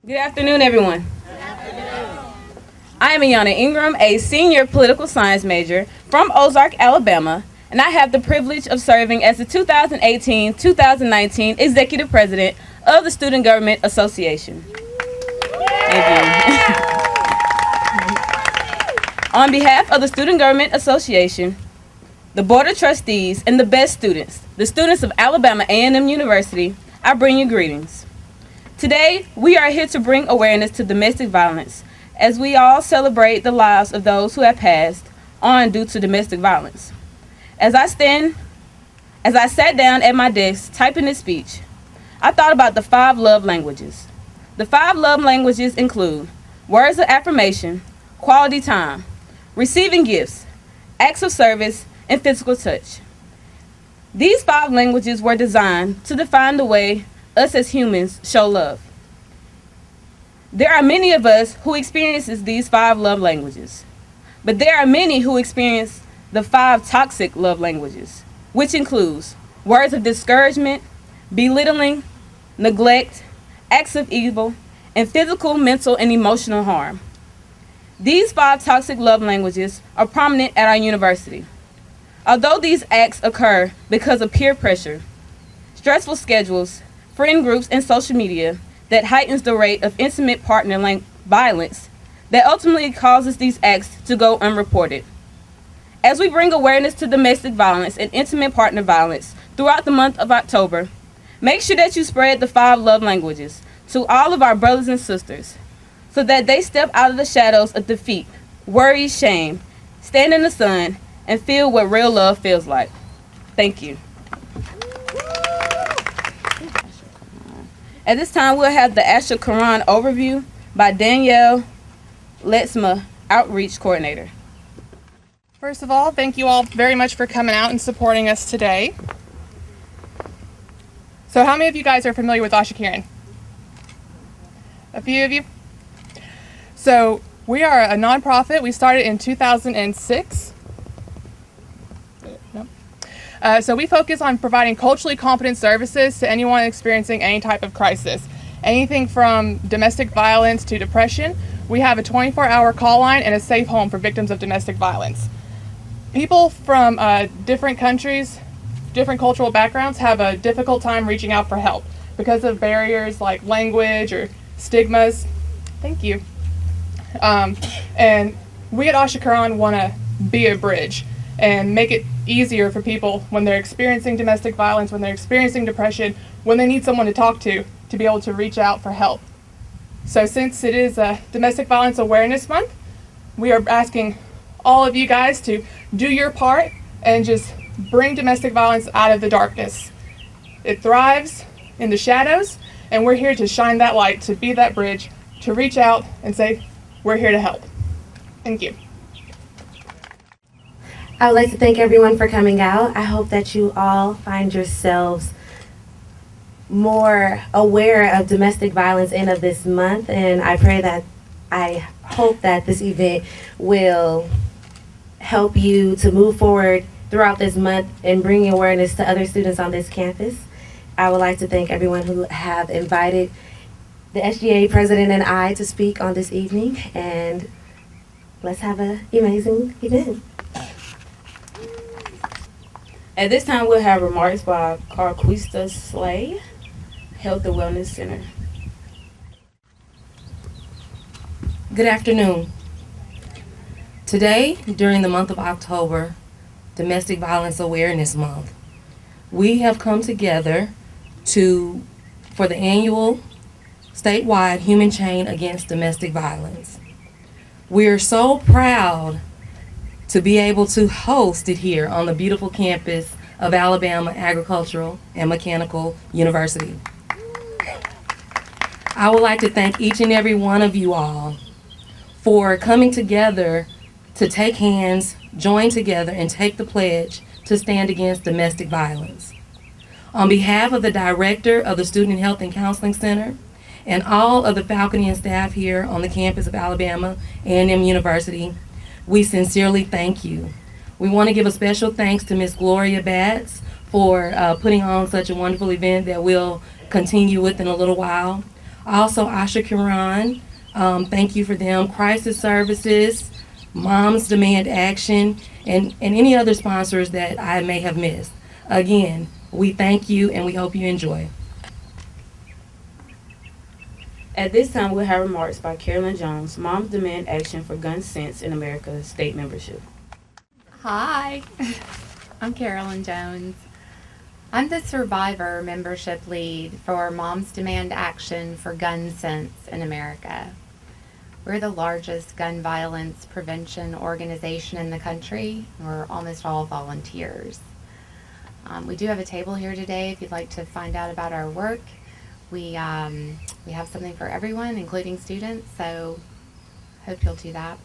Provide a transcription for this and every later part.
Good afternoon, everyone. I am Ayanna Ingram, a senior political science major from Ozark, Alabama, and I have the privilege of serving as the 2018-2019 Executive President of the Student Government Association. Thank you. On behalf of the Student Government Association, the Board of Trustees, and the best students, the students of Alabama A&M University, I bring you greetings. Today, we are here to bring awareness to domestic violence as we all celebrate the lives of those who have passed on due to domestic violence. As I sat down at my desk typing this speech, I thought about the 5 love languages. The 5 love languages include words of affirmation, quality time, receiving gifts, acts of service, and physical touch. These 5 languages were designed to define the way us as humans show love. There are many of us who experiences these 5 love languages, but there are many who experience the 5 toxic love languages, which includes words of discouragement, belittling, neglect, acts of evil, and physical, mental, and emotional harm. These 5 toxic love languages are prominent at our university. Although these acts occur because of peer pressure, stressful schedules, friend groups, and social media that heightens the rate of intimate partner violence that ultimately causes these acts to go unreported. As we bring awareness to domestic violence and intimate partner violence throughout the month of October, make sure that you spread the 5 love languages to all of our brothers and sisters so that they step out of the shadows of defeat, worry, shame, stand in the sun, and feel what real love feels like. Thank you. At this time, we'll have the Asha Quran overview by Danielle Letzma, Outreach Coordinator. First of all, thank you all very much for coming out and supporting us today. So how many of you guys are familiar with Asha Karen? A few of you? So we are a nonprofit. We started in 2006. So we focus on providing culturally competent services to anyone experiencing any type of crisis. Anything from domestic violence to depression. We have a 24-hour call line and a safe home for victims of domestic violence. People from different countries, different cultural backgrounds have a difficult time reaching out for help because of barriers like language or stigmas. Thank you. And we at Asha Quran want to be a bridge and make it easier for people when they're experiencing domestic violence, when they're experiencing depression, when they need someone to talk to be able to reach out for help. So since it is a Domestic Violence Awareness Month, we are asking all of you guys to do your part and just bring domestic violence out of the darkness. It thrives in the shadows, and we're here to shine that light, to be that bridge, to reach out and say, we're here to help. Thank you. I would like to thank everyone for coming out. I hope that you all find yourselves more aware of domestic violence and of this month, and I hope that this event will help you to move forward throughout this month and bring awareness to other students on this campus. I would like to thank everyone who have invited the SGA president and I to speak on this evening, and let's have an amazing event. At this time, we'll have remarks by Carquista Slay, Health and Wellness Center. Good afternoon. Today, during the month of October, Domestic Violence Awareness Month, we have come together for the annual statewide Human Chain Against Domestic Violence. We are so proud to be able to host it here on the beautiful campus of Alabama Agricultural and Mechanical University. I would like to thank each and every one of you all for coming together to take hands, join together, and take the pledge to stand against domestic violence. On behalf of the director of the Student Health and Counseling Center and all of the faculty staff here on the campus of Alabama A&M University, we sincerely thank you We want to give a special thanks to Miss Gloria for putting on such a wonderful event that we'll continue with in a little while. Also, Asha Kiran, thank you for them. Crisis Services, Moms Demand Action, and any other sponsors that I may have missed. Again, we thank you and we hope you enjoy. At this time, we'll have remarks by Carolyn Jones, Moms Demand Action for Gun Sense in America State Membership. Hi, I'm Carolyn Jones. I'm the Survivor Membership Lead for Moms Demand Action for Gun Sense in America. We're the largest gun violence prevention organization in the country. We're almost all volunteers. We do have a table here today if you'd like to find out about our work. We have something for everyone, including students, so hope you'll do that.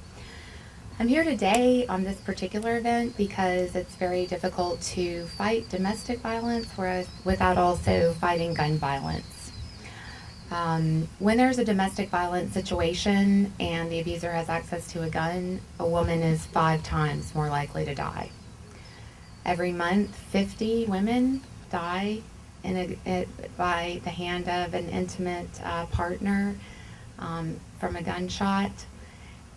I'm here today on this particular event because it's very difficult to fight domestic violence without also fighting gun violence. When there's a domestic violence situation and the abuser has access to a gun, a woman is 5 times more likely to die. Every month, 50 women die by the hand of an intimate partner from a gunshot,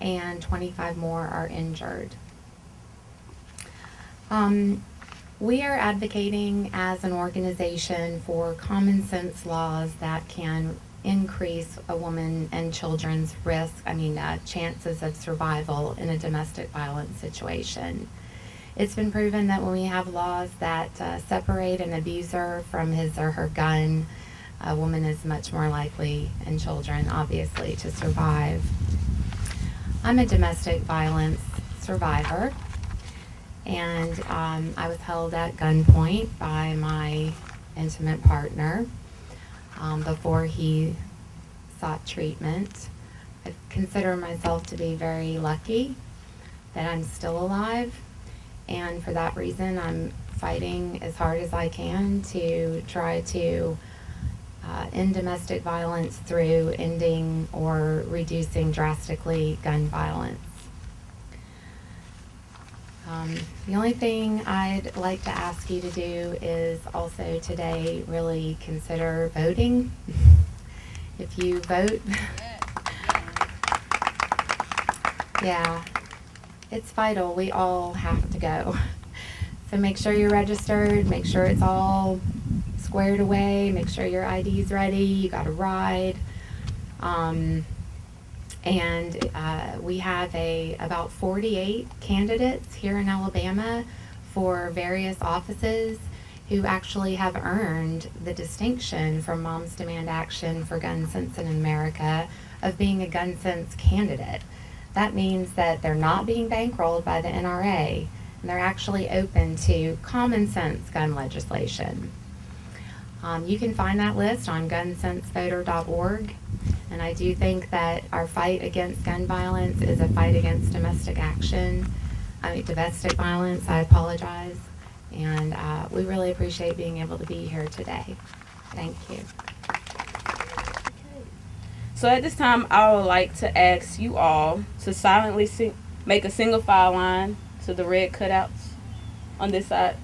and 25 more are injured. We are advocating as an organization for common sense laws that can increase a woman and children's chances of survival in a domestic violence situation. It's been proven that when we have laws that separate an abuser from his or her gun, a woman is much more likely, and children obviously, to survive. I'm a domestic violence survivor, and I was held at gunpoint by my intimate partner before he sought treatment. I consider myself to be very lucky that I'm still alive, and for that reason I'm fighting as hard as I can to try to end domestic violence through ending or reducing drastically gun violence. The only thing I'd like to ask you to do is also today really consider voting. If you vote, yeah, it's vital. We all have to go. So make sure you're registered, make sure it's all squared away, make sure your ID's ready, you got a ride. We have about 48 candidates here in Alabama for various offices who actually have earned the distinction from Moms Demand Action for Gun Sense in America of being a Gun Sense candidate. That means that they're not being bankrolled by the NRA, and they're actually open to common sense gun legislation. You can find that list on gunsensevoter.org, and I do think that our fight against gun violence is a fight against domestic violence, I apologize, and we really appreciate being able to be here today. Thank you. So at this time, I would like to ask you all to silently make a single file line to the red cutouts on this side.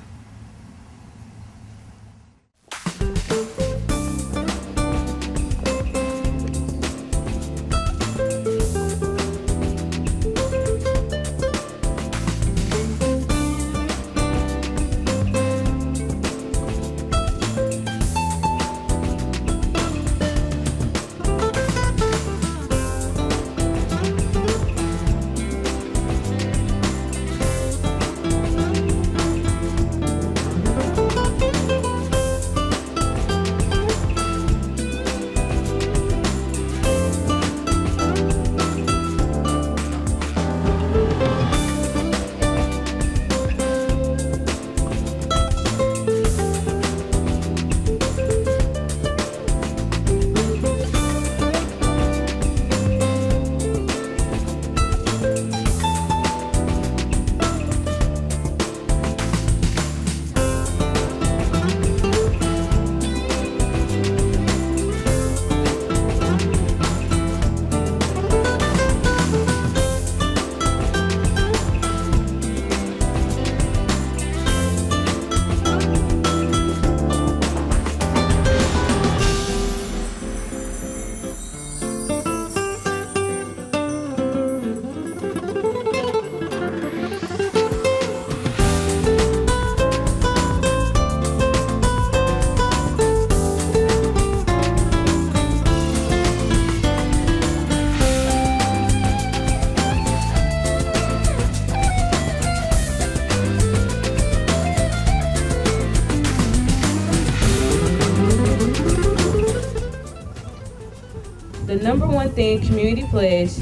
number one thing community pledge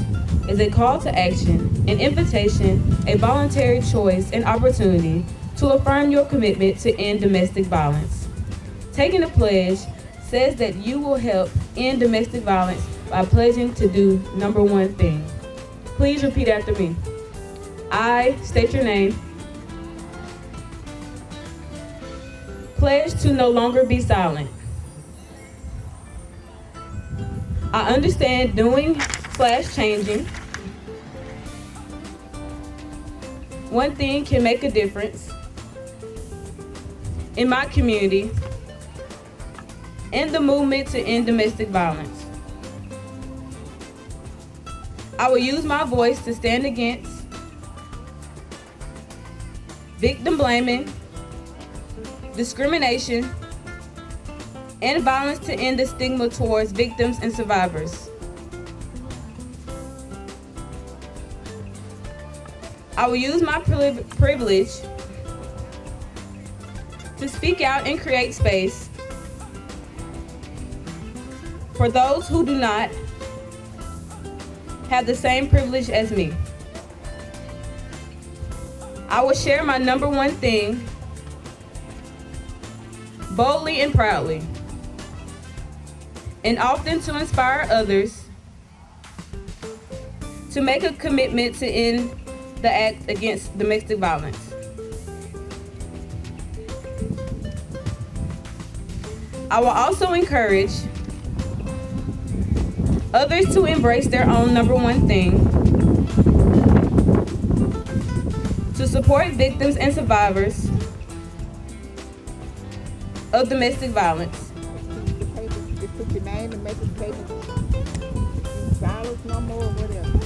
is a call to action, an invitation, a voluntary choice, and opportunity to affirm your commitment to end domestic violence. Taking a pledge says that you will help end domestic violence by pledging to do number one thing. Please repeat after me. I state your name. Pledge to no longer be silent. I understand doing/changing. One thing can make a difference in my community and the movement to end domestic violence. I will use my voice to stand against victim blaming, discrimination, and violence to end the stigma towards victims and survivors. I will use my privilege to speak out and create space for those who do not have the same privilege as me. I will share my number one thing boldly and proudly, and often to inspire others to make a commitment to end the act against domestic violence. I will also encourage others to embrace their own number one thing, to support victims and survivors of domestic violence. Just put your name and make it payment. Violence no more, whatever.